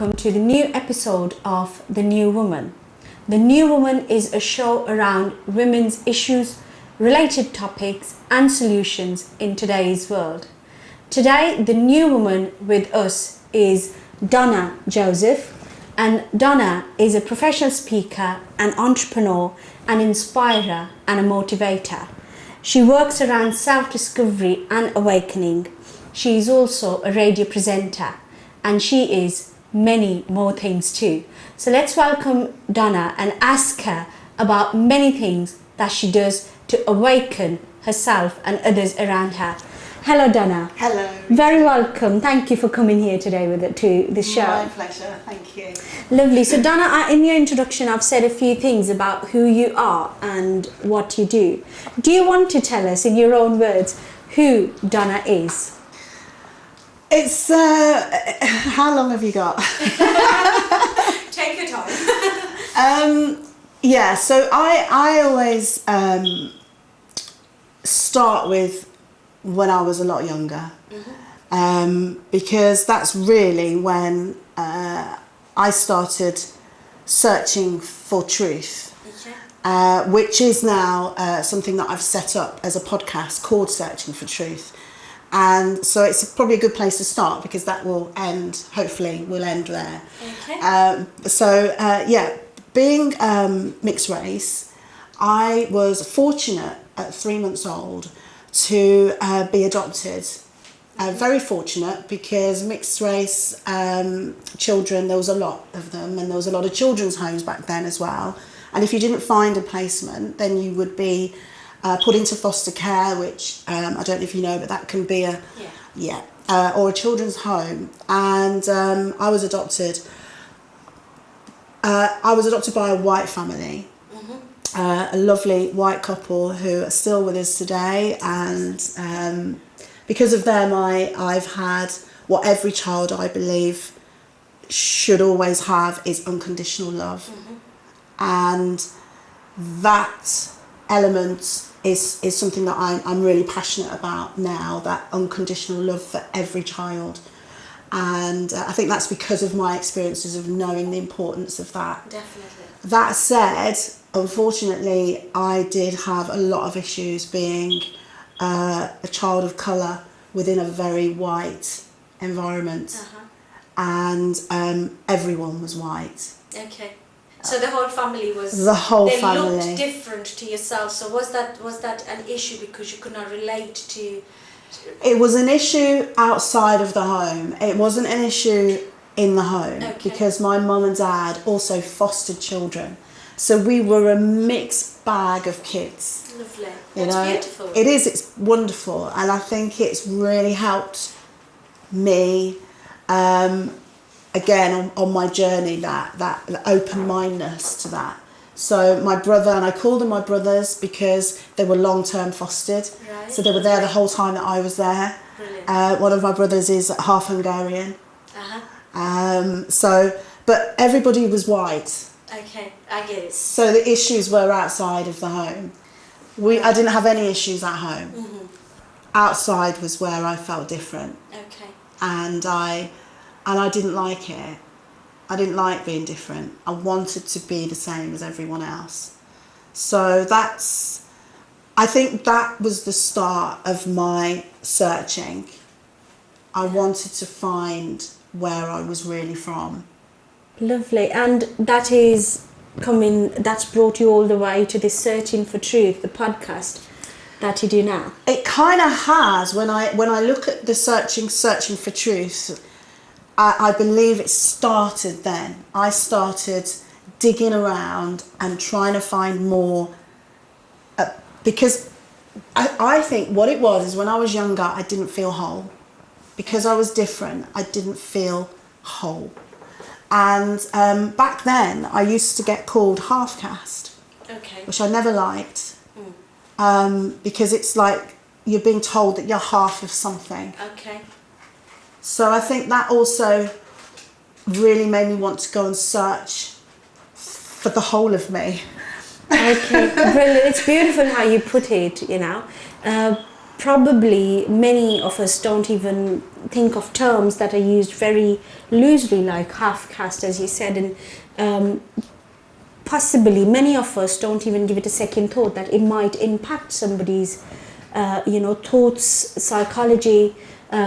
welcome to the new episode of The New Woman. The New Woman is a show around women's issues, related topics and solutions in today's world. Today, the new woman with us is Donna Joseph, and Donna is a professional speaker, an entrepreneur, an inspirer and a motivator. She works around self-discovery and awakening. She is also a radio presenter, and she is many more things too. So let's welcome Donna and ask her about many things that she does to awaken herself and others around her. Hello, Donna. Hello. Very welcome. Thank you for coming here today to the show. My pleasure. Thank you. Lovely. So, Donna, in your introduction, I've said a few things about who you are and what you do. Do you want to tell us, in your own words, who Donna is? It's how long have you got? Take your time. Yeah. So I always start with when I was a lot younger, because that's really when I started searching for truth, which is now something that I've set up as a podcast called Searching for Truth. And so it's probably a good place to start because that will end, hopefully we'll end there. Okay. Being mixed race, I was fortunate at 3 months old to be adopted. Very fortunate because mixed race children, there was a lot of them, and there was a lot of children's homes back then as well. And if you didn't find a placement, then you would be put into foster care, which I don't know if you know, but that can be or a children's home. And I was adopted. I was adopted by a white family, a lovely white couple who are still with us today. And because of them, I've had what every child, I believe, should always have, is unconditional love. And that element is something that I'm really passionate about now, that unconditional love for every child. And I think that's because of my experiences of knowing the importance of that. Definitely. That said, unfortunately, I did have a lot of issues being a child of colour within a very white environment. And everyone was white. Okay. So the whole family was. The whole they family looked different to yourself. So was that an issue because you could not relate to? It was an issue outside of the home. It wasn't an issue in the home, because my mum and dad also fostered children. So we were a mixed bag of kids. Lovely. That's beautiful. It is. It's wonderful, and I think it's really helped me. Again, on my journey, that open-mindedness to that. So my brother, and I called them my brothers because they were long-term fostered. Right. So they were there the whole time that I was there. Brilliant. One of my brothers is half Hungarian. But everybody was white. Okay, I get it. So the issues were outside of the home. I didn't have any issues at home. Outside was where I felt different. Okay. And I didn't like it. I didn't like being different. I wanted to be the same as everyone else. So I think that was the start of my searching. I wanted to find where I was really from. Lovely. And that's brought you all the way to this Searching for Truth, the podcast that you do now. It kind of has. When I look at the searching for truth, I believe it started then. I started digging around and trying to find more, because I think what it was is when I was younger, I didn't feel whole. Because I was different, I didn't feel whole. And back then, I used to get called half-caste, which I never liked, because it's like you're being told that you're half of something. Okay. So I think that also really made me want to go and search for the whole of me. Okay, brilliant. It's beautiful how you put it, probably many of us don't even think of terms that are used very loosely, like half caste, as you said, and possibly many of us don't even give it a second thought that it might impact somebody's thoughts, psychology,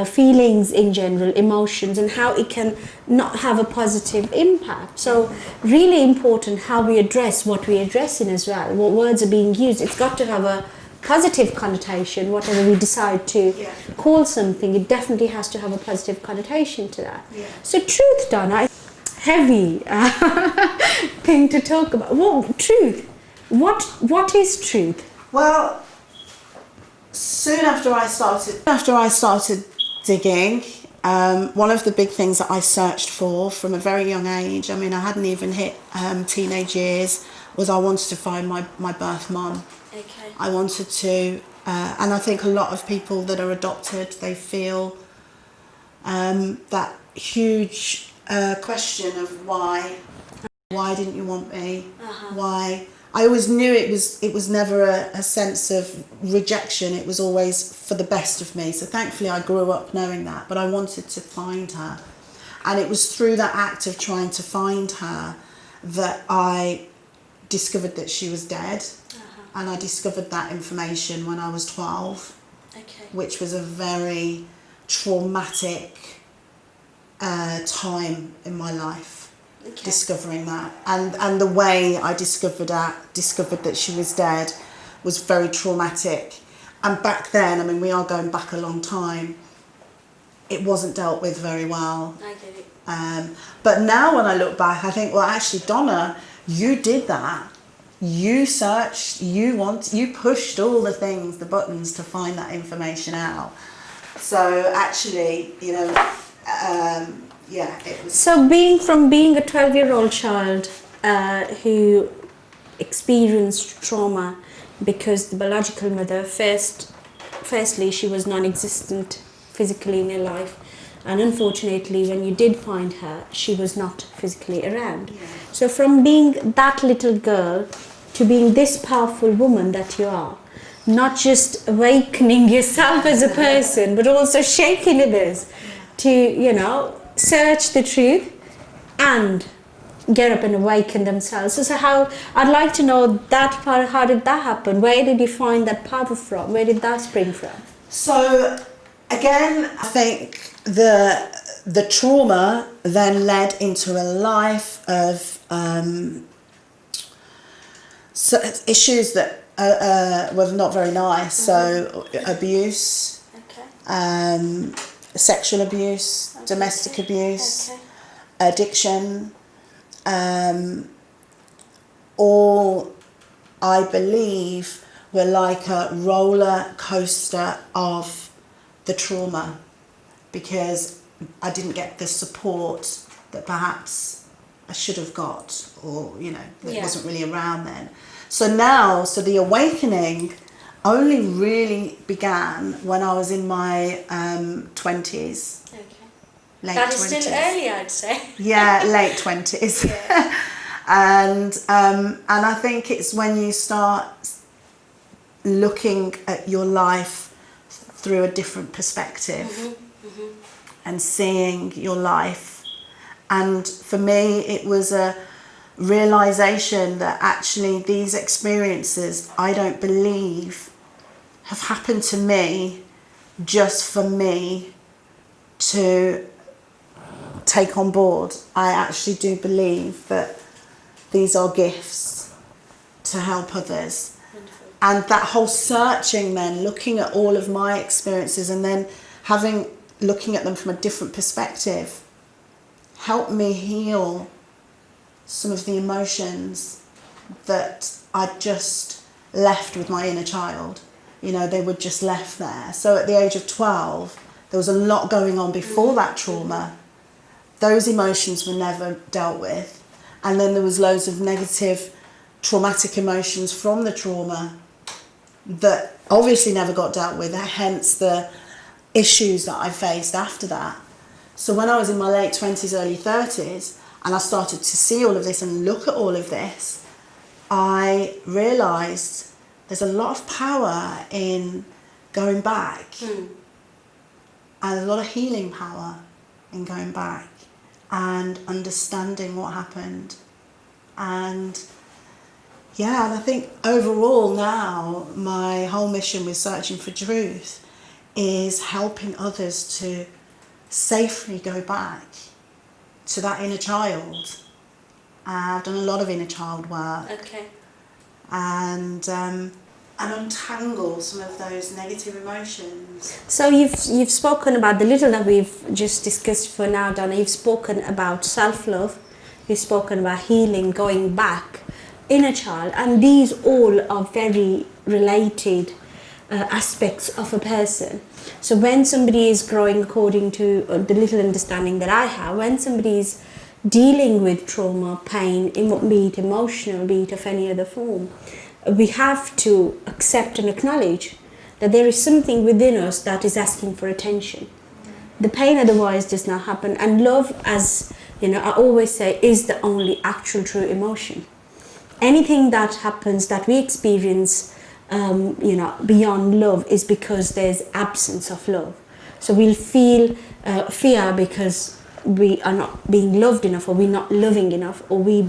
feelings in general, emotions, and how it can not have a positive impact. So really important how we address what we're addressing as well, what words are being used. It's got to have a positive connotation, whatever we decide to call something. It definitely has to have a positive connotation to that. So truth, Donna, heavy thing to talk about. Well, truth. What is truth? Well, soon after I started digging, one of the big things that I searched for from a very young age, I mean, I hadn't even hit teenage years, was I wanted to find my birth mum. Okay. I wanted to, and I think a lot of people that are adopted, they feel that huge question of why didn't you want me? Why? I always knew it was never a sense of rejection. It was always for the best of me. So thankfully I grew up knowing that, but I wanted to find her. And it was through that act of trying to find her that I discovered that she was dead. And I discovered that information when I was 12, which was a very traumatic time in my life, discovering that. And the way I discovered that she was dead was very traumatic. And back then, I mean, we are going back a long time, it wasn't dealt with very well. I get it. But now when I look back, I think, well, actually, Donna, you did that. You searched, you pushed all the things, the buttons to find that information out. So actually, it was. So being a 12-year-old child who experienced trauma because the biological mother, firstly, she was non-existent physically in her life. And unfortunately, when you did find her, she was not physically around. Yeah. So from being that little girl to being this powerful woman that you are, not just awakening yourself as a person, but also shaking others to, search the truth and get up and awaken themselves. So how, I'd like to know that part, how did that happen? Where did you find that power from? Where did that spring from? So again, I think the trauma then led into a life of issues that were not very nice. So abuse, sexual abuse, domestic abuse, addiction, all, I believe, were like a roller coaster of the trauma, because I didn't get the support that perhaps I should have got, or that wasn't really around then. So the awakening only really began when I was in my 20s. Late That is 20s. still early, I'd say. Yeah, late 20s. Yeah. And I think it's when you start looking at your life through a different perspective and seeing your life. And for me, it was a realization that actually these experiences, I don't believe, have happened to me just for me to take on board. I actually do believe that these are gifts to help others. Wonderful. And that whole searching then, looking at all of my experiences and then looking at them from a different perspective, helped me heal some of the emotions that I'd just left with my inner child. They were just left there. So at the age of 12, there was a lot going on before that trauma. Those emotions were never dealt with. And then there was loads of negative, traumatic emotions from the trauma that obviously never got dealt with, hence the issues that I faced after that. So when I was in my late 20s, early 30s, and I started to see all of this and look at all of this, I realised there's a lot of power in going back. And a lot of healing power in going back and understanding what happened. And yeah, and I think overall now my whole mission with Searching for Truth is helping others to safely go back to that inner child. I've done a lot of inner child work. Okay. And untangle some of those negative emotions. So you've spoken about the little that we've just discussed for now, Donna. You've spoken about self-love. You've spoken about healing, going back, inner child, and these all are very related aspects of a person. So when somebody is growing, according to the little understanding that I have, when somebody is dealing with trauma, pain, be it emotional, be it of any other form, we have to accept and acknowledge that there is something within us that is asking for attention. The pain otherwise does not happen. And love, as you know, I always say, is the only actual true emotion. Anything that happens, that we experience, beyond love, is because there's absence of love. So we'll feel fear because we are not being loved enough, or we're not loving enough, or we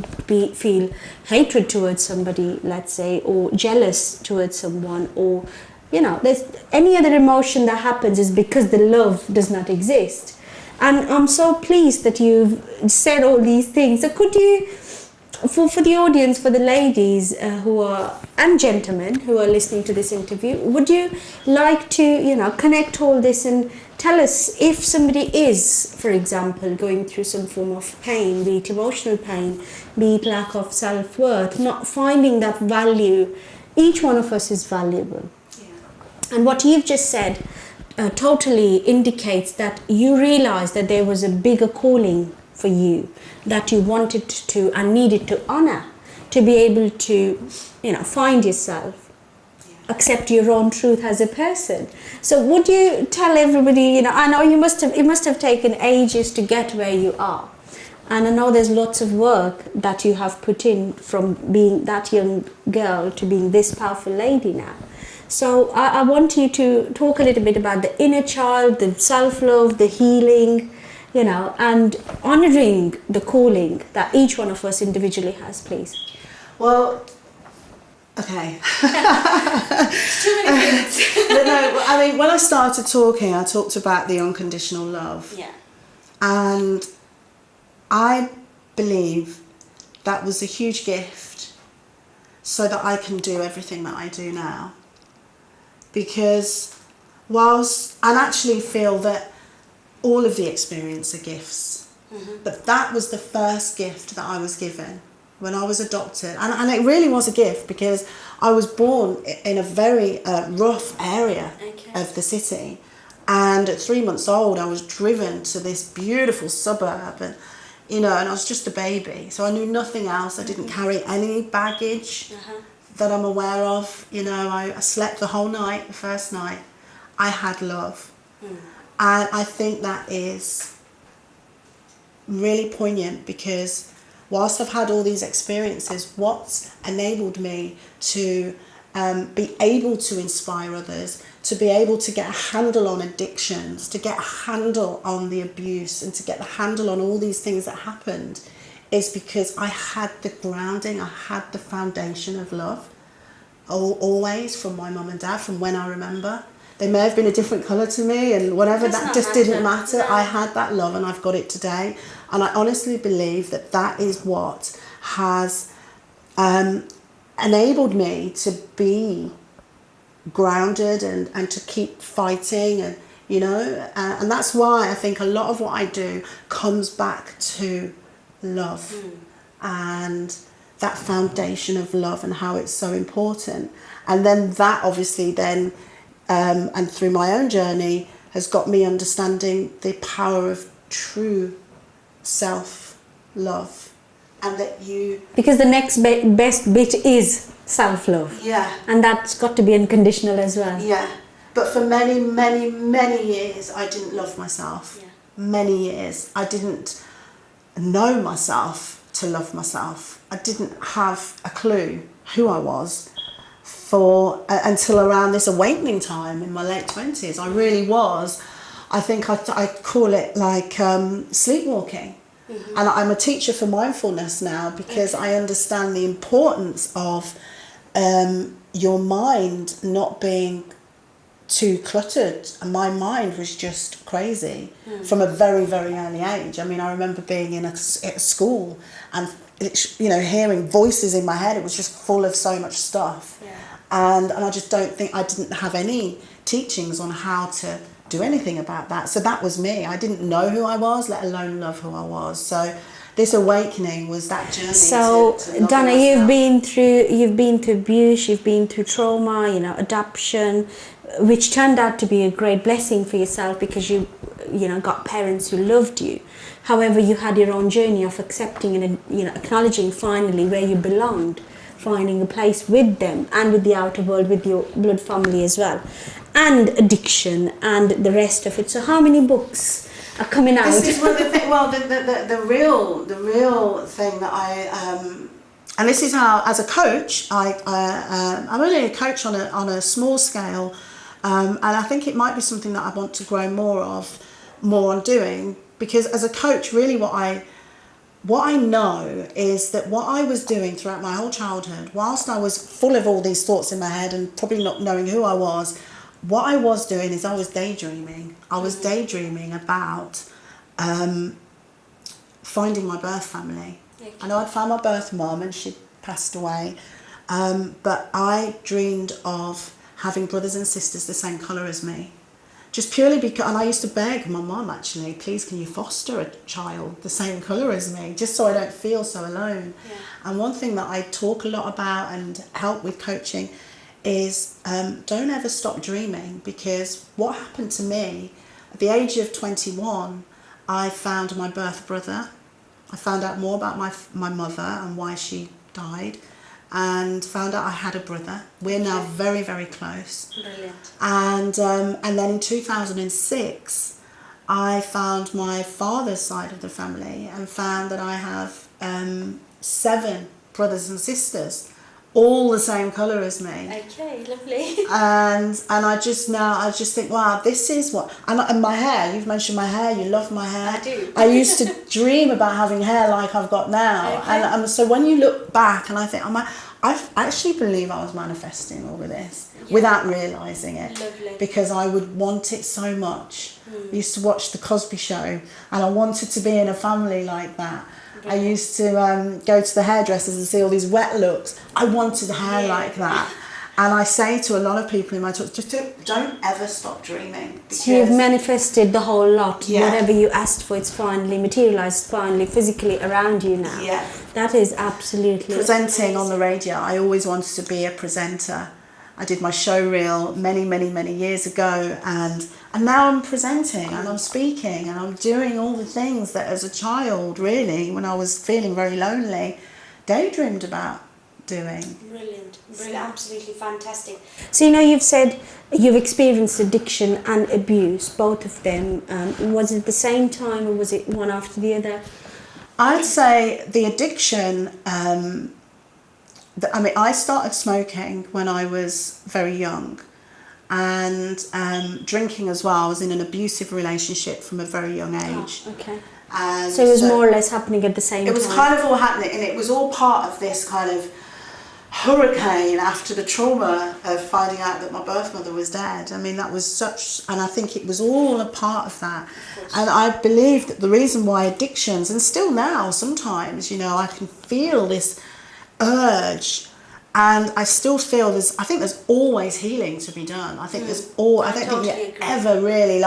feel hatred towards somebody, let's say, or jealous towards someone, or there's any other emotion that happens is because the love does not exist. And I'm so pleased that you've said all these things. So could you, for the audience, for the ladies and gentlemen who are listening to this interview, would you like to connect all this and tell us, if somebody is, for example, going through some form of pain, be it emotional pain, be it lack of self-worth, not finding that value, each one of us is valuable. Yeah. And what you've just said totally indicates that you realize that there was a bigger calling for you that you wanted to and needed to honor, to be able to, find yourself, accept your own truth as a person. So would you tell everybody, I know it must have taken ages to get where you are. And I know there's lots of work that you have put in from being that young girl to being this powerful lady now. So I want you to talk a little bit about the inner child, the self-love, the healing, and honouring the calling that each one of us individually has, please. Well, okay. Too many things. But no, I mean, when I started talking, I talked about the unconditional love. Yeah. And I believe that was a huge gift so that I can do everything that I do now. Because I actually feel that all of the experience are gifts. Mm-hmm. But that was the first gift that I was given when I was adopted. And it really was a gift because I was born in a very rough area of the city. And at 3 months old, I was driven to this beautiful suburb. And I was just a baby. So I knew nothing else. I didn't carry any baggage that I'm aware of. I slept the whole night, the first night. I had love. And I think that is really poignant because whilst I've had all these experiences, what's enabled me to be able to inspire others, to be able to get a handle on addictions, to get a handle on the abuse, and to get the handle on all these things that happened, is because I had the grounding, I had the foundation of love, always, from my mum and dad, from when I remember. They may have been a different colour to me and whatever, that just didn't matter. No. I had that love and I've got it today. And I honestly believe that that is what has enabled me to be grounded and to keep fighting and and that's why I think a lot of what I do comes back to love and that foundation of love and how it's so important. And then that obviously then and through my own journey has got me understanding the power of true self-love. And that because the next best bit is self-love. Yeah. And that's got to be unconditional as well. Yeah. But for many, many, many years, I didn't love myself. Yeah. Many years. I didn't know myself to love myself. I didn't have a clue who I was until around this awakening time in my late 20s. I really was. I think I call it like sleepwalking. Mm-hmm. And I'm a teacher for mindfulness now because I understand the importance of your mind not being too cluttered. And my mind was just crazy from a very, very early age. I mean, I remember being in a school and hearing voices in my head. It was just full of so much stuff. Yeah. And I just don't think, I didn't have any teachings on how to do anything about that. So that was me. I didn't know who I was, let alone love who I was. So this awakening was that journey. So to Donna, you've been through abuse, you've been through trauma, adoption, which turned out to be a great blessing for yourself because you got parents who loved you. However, you had your own journey of accepting and acknowledging finally where you belonged, finding a place with them and with the outer world, with your blood family as well, and addiction and the rest of it. So how many books are coming out? This is one of the things. Well, the real thing that and this is how, as a coach, I'm only a coach on a small scale, and I think it might be something that I want to grow more on doing, because as a coach, really what I know is that what I was doing throughout my whole childhood, whilst I was full of all these thoughts in my head and probably not knowing who I was, what I was doing is I was daydreaming. I was daydreaming about finding my birth family. I know I'd found my birth mum and she'd passed away, but I dreamed of having brothers and sisters the same colour as me. Just purely because, and I used to beg my mum actually, please can you foster a child the same colour as me, just so I don't feel so alone. Yeah. And one thing that I talk a lot about and help with coaching is don't ever stop dreaming, because what happened to me, at the age of 21, I found my birth brother. I found out more about my mother and why she died, and found out I had a brother. We're now very, very close. Brilliant. And then in 2006, I found my father's side of the family and found that I have 7 brothers and sisters, all the same colour as me. Okay, lovely. And I just think, wow, this is what, and my hair, you've mentioned my hair, you love my hair. I do. I used to dream about having hair like I've got now. Okay. And so when you look back and I think, I actually believe I was manifesting all of this without realising it. Lovely. Because I would want it so much. I used to watch The Cosby Show and I wanted to be in a family like that. I used to go to the hairdressers and see all these wet looks. I wanted hair like that. And I say to a lot of people in my talks, just don't ever stop dreaming. So you've manifested the whole lot. Yeah. Whatever you asked for, it's finally materialised, finally physically around you now. Yeah. That is absolutely presenting amazing. On the radio. I always wanted to be a presenter. I did my show reel many, many, many years ago, and now I'm presenting and I'm speaking and I'm doing all the things that as a child, really, when I was feeling very lonely, daydreamed about doing. Brilliant, absolutely fantastic. So you've said you've experienced addiction and abuse, both of them. Was it the same time or was it one after the other? I'd say the addiction, I started smoking when I was very young, and drinking as well. I was in an abusive relationship from a very young age. Oh, okay. And so it was more or less happening at the same time? It was kind of all happening, and it was all part of this kind of hurricane after the trauma of finding out that my birth mother was dead. I mean, that was such, and I think it was all a part of that. And I believe that the reason why addictions, and still now sometimes, I can feel this urge, and I still feel I think there's always healing to be done. I think I don't totally think you agree. ever really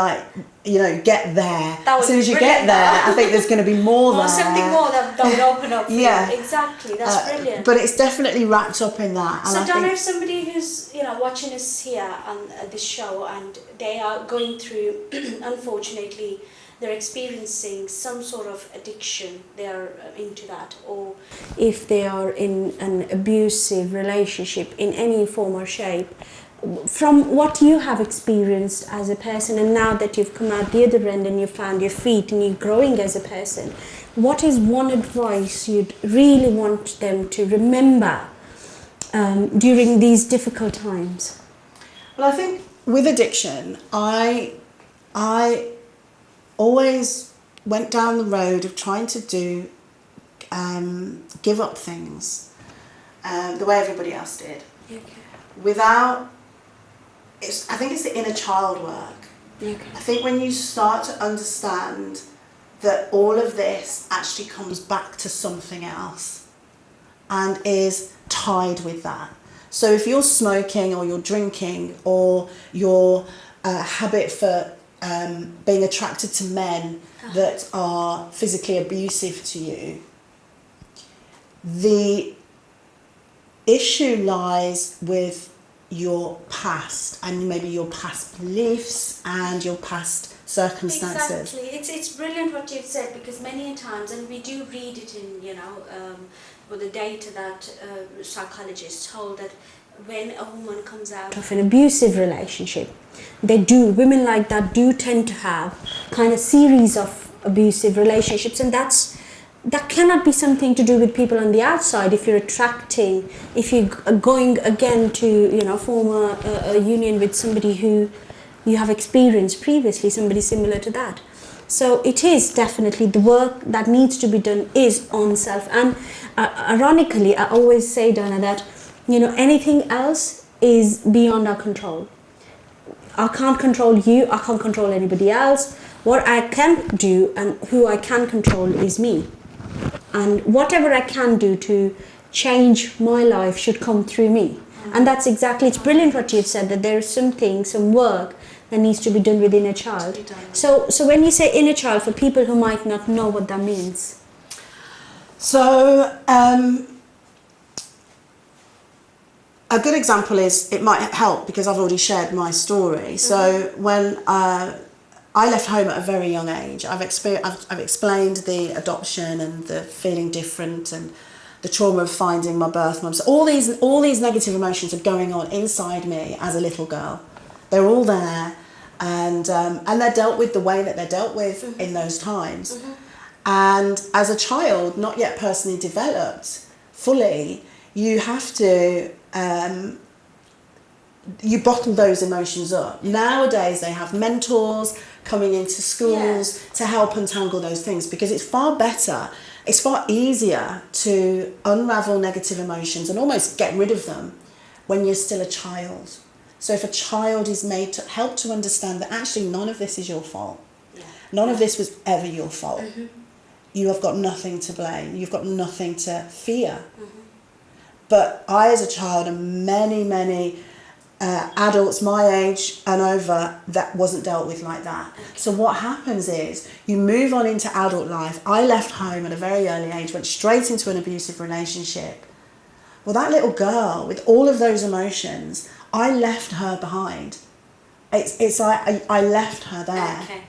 get there. As soon as you get there, I think there's going to be more there. Something more that would open up for yeah. you. Exactly, that's brilliant. But it's definitely wrapped up in that. So Donna, if somebody who's watching us here on this show and they are going through, unfortunately, they're experiencing some sort of addiction, they're into that, or if they are in an abusive relationship in any form or shape, from what you have experienced as a person, and now that you've come out the other end and you've found your feet and you're growing as a person, what is one advice you'd really want them to remember during these difficult times? Well, I think with addiction, I always went down the road of trying to give up things the way everybody else did. Okay. Without, I think it's the inner child work. Okay. I think when you start to understand that all of this actually comes back to something else and is tied with that. So if you're smoking or you're drinking or your habit for being attracted to men that are physically abusive to you, the issue lies with your past and maybe your past beliefs and your past circumstances. Exactly. It's brilliant what you've said, because many times, and we do read it in, with the data that psychologists hold, that when a woman comes out of an abusive relationship, women like that do tend to have kind of series of abusive relationships, and that cannot be something to do with people on the outside. If you're going again to form a union with somebody who you have experienced previously, somebody similar to that. So it is definitely the work that needs to be done is on self. And ironically, I always say, Donna, that anything else is beyond our control. I can't control you, I can't control anybody else. What I can do and who I can control is me. And whatever I can do to change my life should come through me. And that's exactly, it's brilliant what you've said, that there is some work that needs to be done with inner child. So when you say inner child, for people who might not know what that means. So a good example is, it might help because I've already shared my story. Mm-hmm. So when I left home at a very young age, I've explained the adoption and the feeling different and the trauma of finding my birth mum. So all these negative emotions are going on inside me as a little girl. They're all there, and they're dealt with the way that they're dealt with mm-hmm. in those times. Mm-hmm. And as a child, not yet personally developed fully, you have to you bottle those emotions up. Nowadays, they have mentors coming into schools to help untangle those things, because it's far better. It's far easier to unravel negative emotions and almost get rid of them when you're still a child. So if a child is made to help to understand that actually none of this is your fault. Yeah. None of this was ever your fault. Mm-hmm. You have got nothing to blame. You've got nothing to fear. Mm-hmm. But I, as a child, and many adults my age and over, that wasn't dealt with like that. Okay. So what happens is you move on into adult life. I left home at a very early age, went straight into an abusive relationship. Well, that little girl with all of those emotions, I left her behind. It's like I left her there. Okay.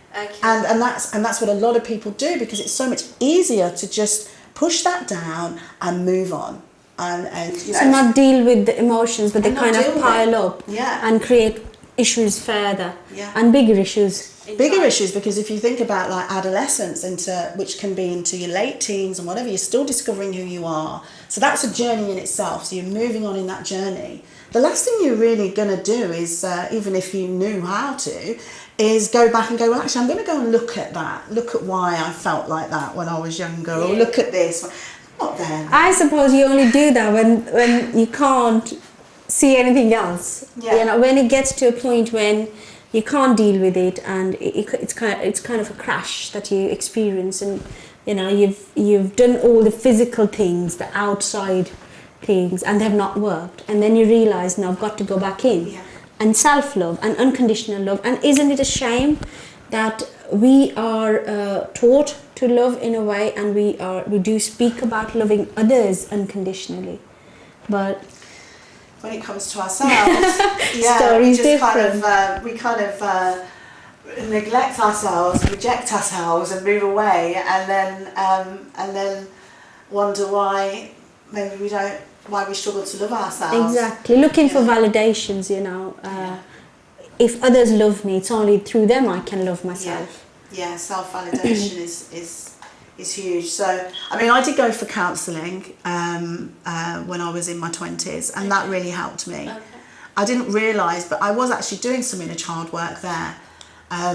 And that's what a lot of people do, because it's so much easier to just push that down and move on. So not deal with the emotions, but they kind of pile up and create issues further and bigger issues. Bigger issues, because if you think about like adolescence, which can be into your late teens and whatever, you're still discovering who you are. So that's a journey in itself. So you're moving on in that journey. The last thing you're really going to do is, even if you knew how to, is go back and go, well, actually, I'm going to go and look at that. Look at why I felt like that when I was younger, or look at this. Not then. I suppose you only do that when you can't see anything else. Yeah. When it gets to a point when you can't deal with it, and it's kind of a crash that you experience, and you've done all the physical things, the outside things, and they've not worked, and then you realise, now I've got to go back in. Yeah. And self-love and unconditional love. And isn't it a shame that we are taught to love in a way, and we do speak about loving others unconditionally, but when it comes to ourselves, we kind of neglect ourselves, reject ourselves, and move away, and then wonder why maybe why we struggle to love ourselves. Exactly, looking for validations. If others love me, it's only through them I can love myself. Yeah, self-validation is is huge. So, I mean, I did go for counselling when I was in my 20s, and that really helped me. Okay. I didn't realise, but I was actually doing some inner child work there. I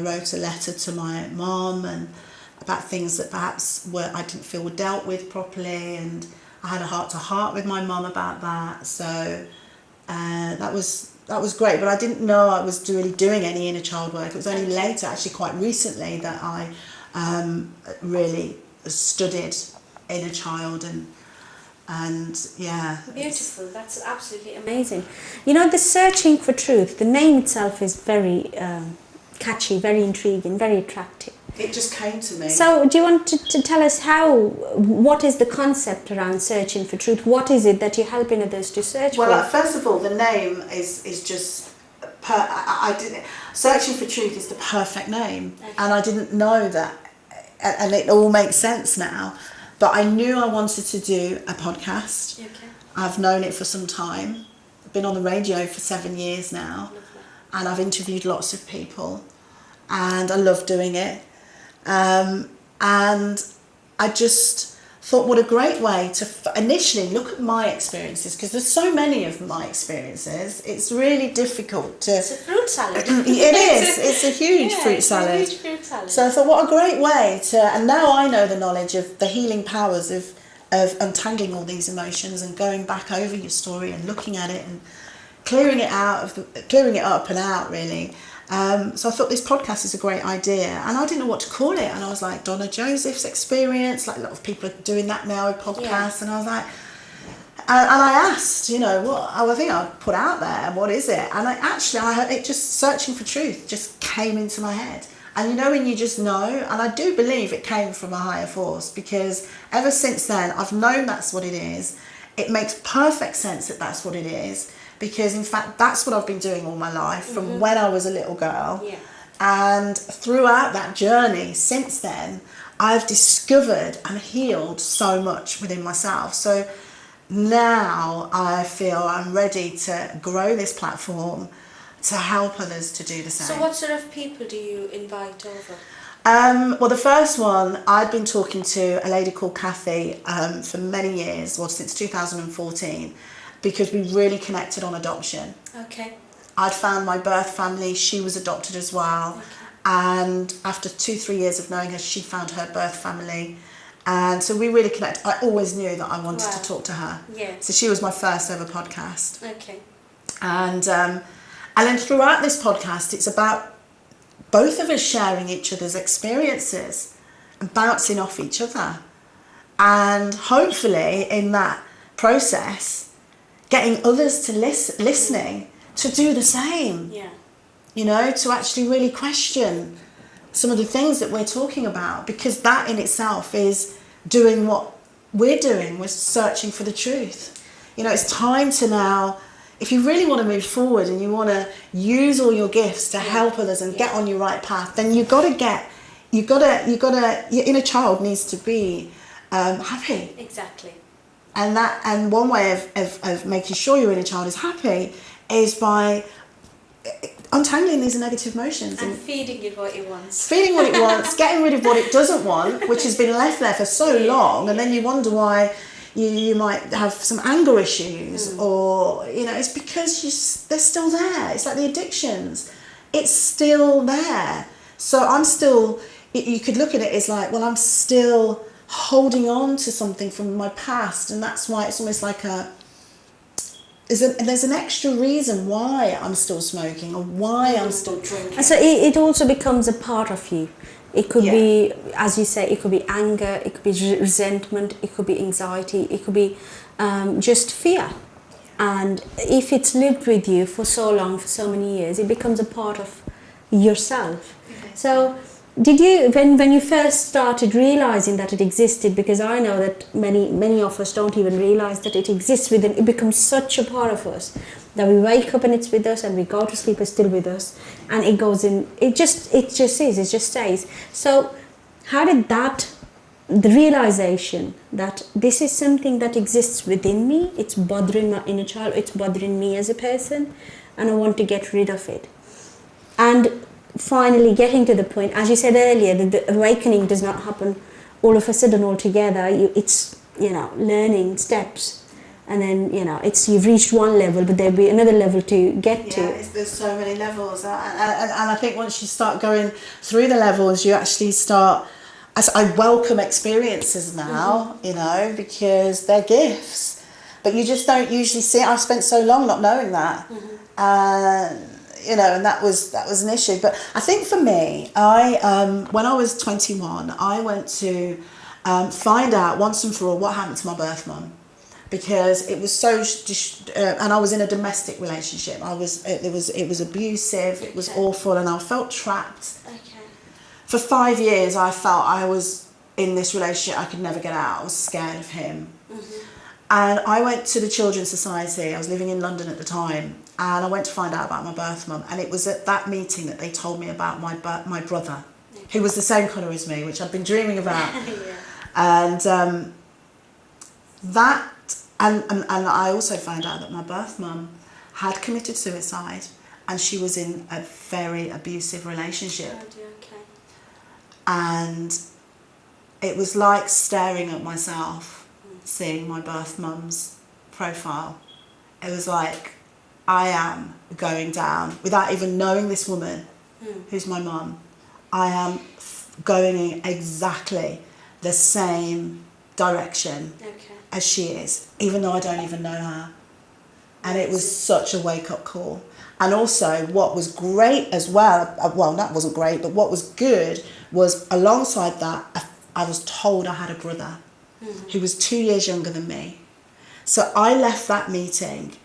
wrote a letter to my mum and about things that perhaps I didn't feel were dealt with properly, and I had a heart-to-heart with my mum about that. So that was great, but I didn't know I was really doing any inner child work. It was only later, actually quite recently, that I really studied inner child and yeah. Beautiful, that's absolutely amazing. You know, the searching for truth, the name itself is very catchy, very intriguing, very attractive. It just came to me. So do you want to tell us what is the concept around searching for truth? What is it that you're helping others to search for? Well, first of all, the name is just... Searching for Truth is the perfect name. Okay. And I didn't know that. And it all makes sense now. But I knew I wanted to do a podcast. Okay. I've known it for some time. I've been on the radio for 7 years now. Lovely. And I've interviewed lots of people. And I love doing it. And I just thought, what a great way to initially look at my experiences, because there's so many of my experiences. It's really difficult to... It's a fruit salad. It is. It's a huge fruit salad. It's a huge fruit salad. So I thought, what a great way to... And now I know the knowledge of the healing powers of untangling all these emotions and going back over your story and looking at it and clearing it up and out, really. So I thought this podcast is a great idea, and I didn't know what to call it, and I was like, Donna Joseph's experience, like a lot of people are doing that now with podcasts, and I was like, and I asked, what I think I put out there, what is it? And it just searching for truth just came into my head. And when you just know, and I do believe it came from a higher force, because ever since then I've known that's what it is. It makes perfect sense that that's what it is. Because in fact, that's what I've been doing all my life from when I was a little girl. Yeah. And throughout that journey since then, I've discovered and healed so much within myself. So now I feel I'm ready to grow this platform to help others to do the same. So what sort of people do you invite over? Well, the first one, I'd been talking to a lady called Kathy for many years, since 2014. Because we really connected on adoption. Okay. I'd found my birth family, she was adopted as well. Okay. And after 2-3 years of knowing her, she found her birth family. And so we really connected. I always knew that I wanted to talk to her. Yeah. So she was my first ever podcast. Okay. And then throughout this podcast, it's about both of us sharing each other's experiences and bouncing off each other. And hopefully in that process, getting others to listening to do the same. Yeah. To actually really question some of the things that we're talking about, because that in itself is doing what we're doing. We're searching for the truth. It's time to now, if you really want to move forward and you want to use all your gifts to help others and get on your right path, then your inner child needs to be happy. Exactly. And one way of making sure your inner child is happy is by untangling these negative emotions. And feeding it what it wants. Feeding what it wants, getting rid of what it doesn't want, which has been left there for so long, and then you wonder why you might have some anger issues, or, it's because they're still there. It's like the addictions. It's still there. So you could look at it as like, well, I'm still holding on to something from my past, and that's why it's almost like there's an extra reason why I'm still smoking or why I'm still drinking. And so it also becomes a part of you. It could be, as you say, it could be anger, it could be resentment, it could be anxiety, it could be just fear. And if it's lived with you for so long, for so many years, it becomes a part of yourself. Okay. So did you, when you first started realizing that it existed, because I know that many of us don't even realize that it exists within, it becomes such a part of us that we wake up and it's with us, and we go to sleep, it's still with us, and it goes in, it just stays. So how did the realization that this is something that exists within me, it's bothering my inner child, it's bothering me as a person, and I want to get rid of it. And finally getting to the point, as you said earlier, that the awakening does not happen all of a sudden altogether. It's, learning steps. And then, you've reached one level, but there'll be another level to get to. There's so many levels. And I think once you start going through the levels, you actually start, as I welcome experiences now, because they're gifts. But you just don't usually see it. I've spent so long not knowing that. And that was an issue. But I think for me, when I was 21, I went to find out once and for all what happened to my birth mum. Because it was so, and I was in a domestic relationship. It was abusive. It was awful, and I felt trapped. Okay. For 5 years, I felt I was in this relationship. I could never get out. I was scared of him. And I went to the Children's Society. I was living in London at the time, and I went to find out about my birth mum. And it was at that meeting that they told me about my brother, who was the same colour as me, which I'd been dreaming about. And And I also found out that my birth mum had committed suicide, and she was in a very abusive relationship. Okay. And it was like staring at myself, seeing my birth mum's profile. It was like, I am going down, without even knowing this woman, who's my mum. I am going in exactly the same direction. Okay. As she is, even though I don't even know her. And it was such a wake-up call. And also what was great as well, that wasn't great, but what was good was alongside that, I was told I had a brother who was 2 years younger than me. So I left that meeting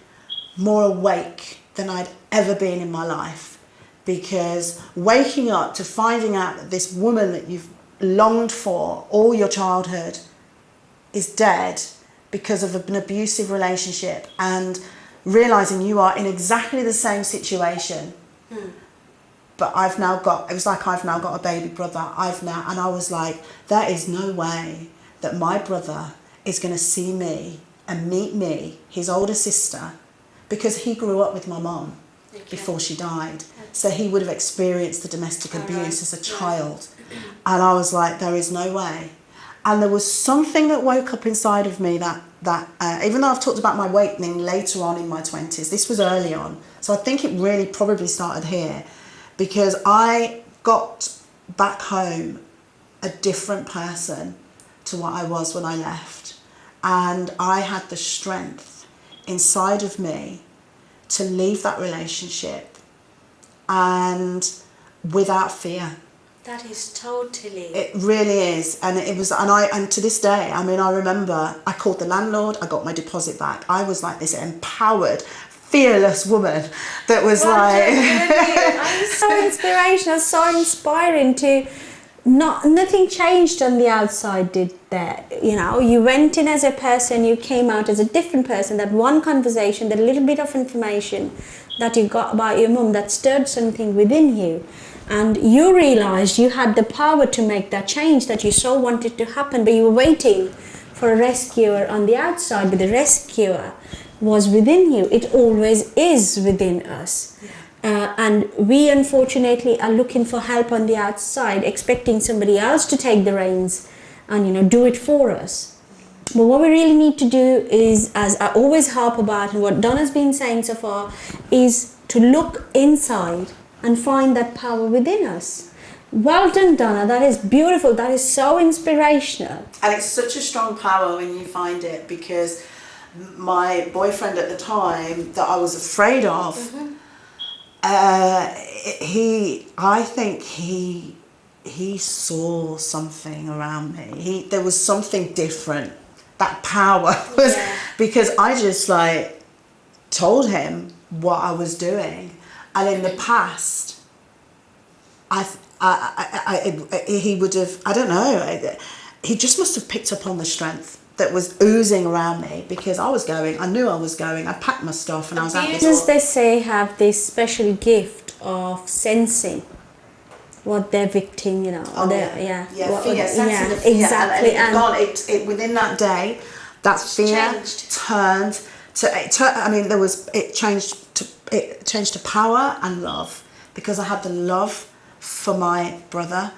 more awake than I'd ever been in my life, because waking up to finding out that this woman that you've longed for all your childhood is dead because of an abusive relationship, and realising you are in exactly the same situation. But it was like I've now got a baby brother. And I was like, there is no way that my brother is going to see me and meet me, his older sister, because he grew up with my mum before she died. So he would have experienced the domestic abuse as a child. And I was like, there is no way. And there was something that woke up inside of me that even though I've talked about my awakening later on in my 20s, this was early on. So I think it really probably started here, because I got back home a different person to what I was when I left. And I had the strength inside of me to leave that relationship, and without fear. That is totally. It really is, and it was, and to this day, I remember I called the landlord. I got my deposit back. I was like this empowered, fearless woman that was I'm so inspirational, so inspiring to. Nothing changed on the outside, did there? You went in as a person, you came out as a different person. That one conversation, that little bit of information that you got about your mum, that stirred something within you. And you realised you had the power to make that change that you so wanted to happen, but you were waiting for a rescuer on the outside, but the rescuer was within you. It always is within us. And we unfortunately are looking for help on the outside, expecting somebody else to take the reins and do it for us. But what we really need to do is, as I always harp about, and what Donna's been saying so far, is to look inside and find that power within us. Well done, Donna. That is beautiful. That is so inspirational. And it's such a strong power when you find it, because my boyfriend at the time that I was afraid of, I think he saw something around me. There was something different. That power was, because I just told him what I was doing. And in the past, he would have, I don't know, he just must have picked up on the strength that was oozing around me, because I knew I was going, I packed my stuff and I was out the door. Abusers, they say, have this special gift of sensing what their victim, fear, exactly. And within that day, that fear turned to, it changed to power and love, because I had the love for my brother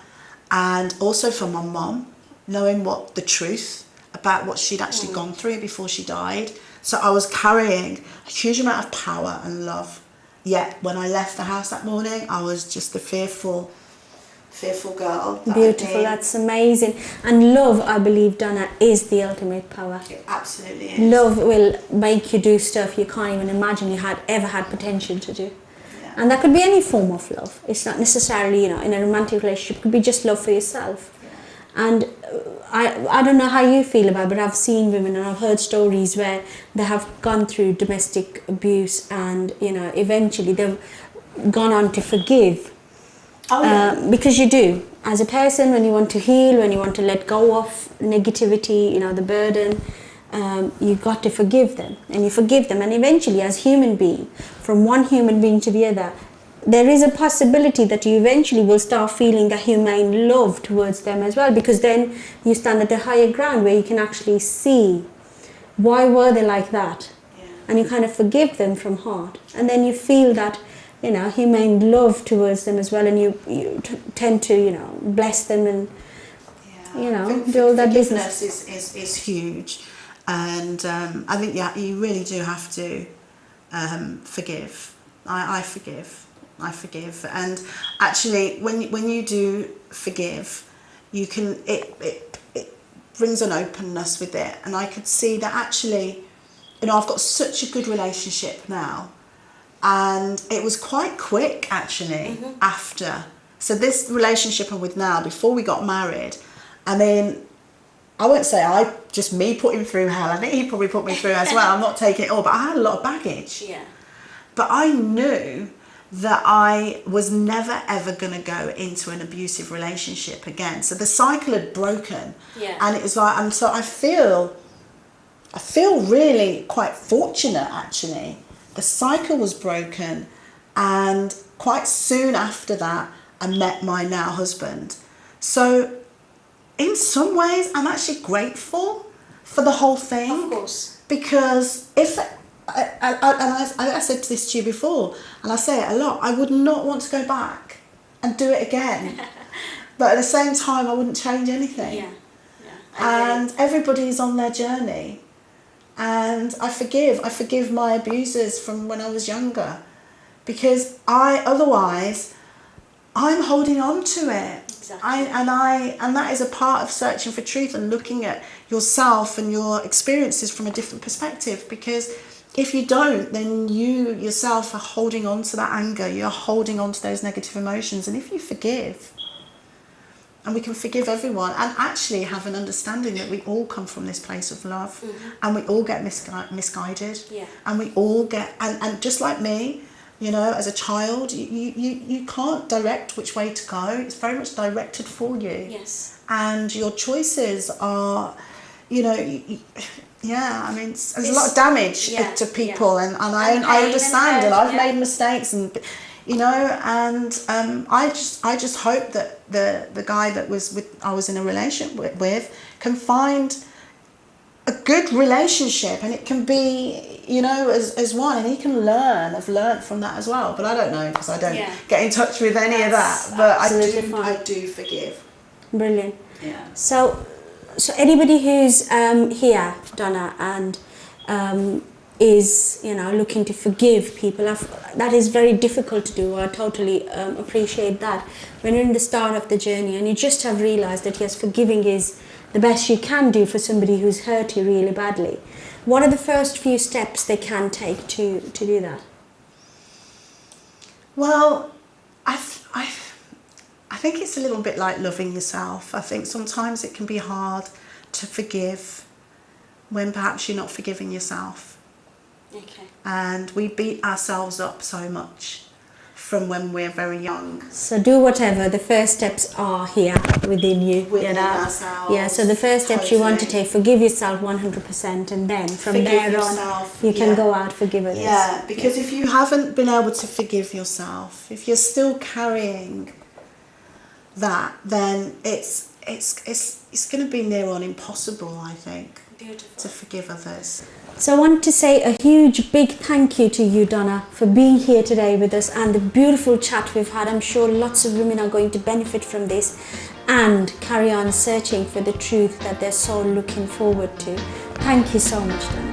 and also for my mum, knowing what the truth about what she'd actually gone through before she died. So I was carrying a huge amount of power and love. Yet when I left the house that morning, I was just a fearful girl. Beautiful, that's amazing. And love, I believe, Donna, is the ultimate power. It absolutely is. Love will make you do stuff you can't even imagine you had ever had potential to do. Yeah. And that could be any form of love. It's not necessarily, in a romantic relationship. It could be just love for yourself. Yeah. And I don't know how you feel about it, but I've seen women and I've heard stories where they have gone through domestic abuse and, eventually they've gone on to forgive. Oh, yeah. Because you do. As a person, when you want to heal, when you want to let go of negativity, the burden, you've got to forgive them. And you forgive them. And eventually, as human being, from one human being to the other, there is a possibility that you eventually will start feeling that humane love towards them as well, because then you stand at a higher ground where you can actually see why were they like that, and you kind of forgive them from heart, and then you feel that humane love towards them as well, and you tend to bless them and do all that business. Forgiveness is huge, and I think you really do have to forgive. I forgive, and actually, when you do forgive, you can it brings an openness with it, and I could see that actually, I've got such a good relationship now, and it was quite quick actually after. So this relationship I'm with now, before we got married, I mean, I won't say me put him through hell. I think he probably put me through as well. I'm not taking it all, but I had a lot of baggage. Yeah. But I knew that I was never ever going to go into an abusive relationship again. So the cycle had broken. Yeah. And it was like, and so I feel really quite fortunate actually. The cycle was broken, and quite soon after that I met my now husband. So in some ways I'm actually grateful for the whole thing. Of course. Because if I said this to you before, and I say it a lot, I would not want to go back and do it again. But at the same time, I wouldn't change anything. Yeah. And everybody's on their journey. And I forgive my abusers from when I was younger. Because otherwise, I'm holding on to it. Exactly. And that is a part of searching for truth and looking at yourself and your experiences from a different perspective. Because if you don't, then you yourself are holding on to that anger, you're holding on to those negative emotions. And if you forgive, and we can forgive everyone, and actually have an understanding that we all come from this place of love, and we all get misguided, and we all get, and just like me, as a child, you can't direct which way to go. It's very much directed for you. Yes. And your choices are, there's a lot of damage to people, and I understand, and I've made mistakes, and I just hope that the guy that I was in a relationship with can find a good relationship, and it can be as one, and he can learn. I've learned from that as well, but I don't know, because I don't get in touch with any of that, but I do forgive. Brilliant. Yeah. So anybody who's here, Donna, and is looking to forgive people, that is very difficult to do. I totally appreciate that. When you're in the start of the journey and you just have realized that yes, forgiving is the best you can do for somebody who's hurt you really badly, what are the first few steps they can take to do that? Well, I think it's a little bit like loving yourself. I think sometimes it can be hard to forgive when perhaps you're not forgiving yourself. Okay. And we beat ourselves up so much from when we're very young. So do whatever the first steps are here within you. Within ourselves. Yeah, so the first steps you want to take, forgive yourself 100%, and then from there on you can go out, forgive others. Yeah, because if you haven't been able to forgive yourself, if you're still carrying that, then it's going to be near on impossible, I think, Beautiful. to forgive others. So I want to say a huge big thank you to you, Donna, for being here today with us and the beautiful chat we've had. I'm sure lots of women are going to benefit from this and carry on searching for the truth that they're so looking forward to. Thank you so much, Donna.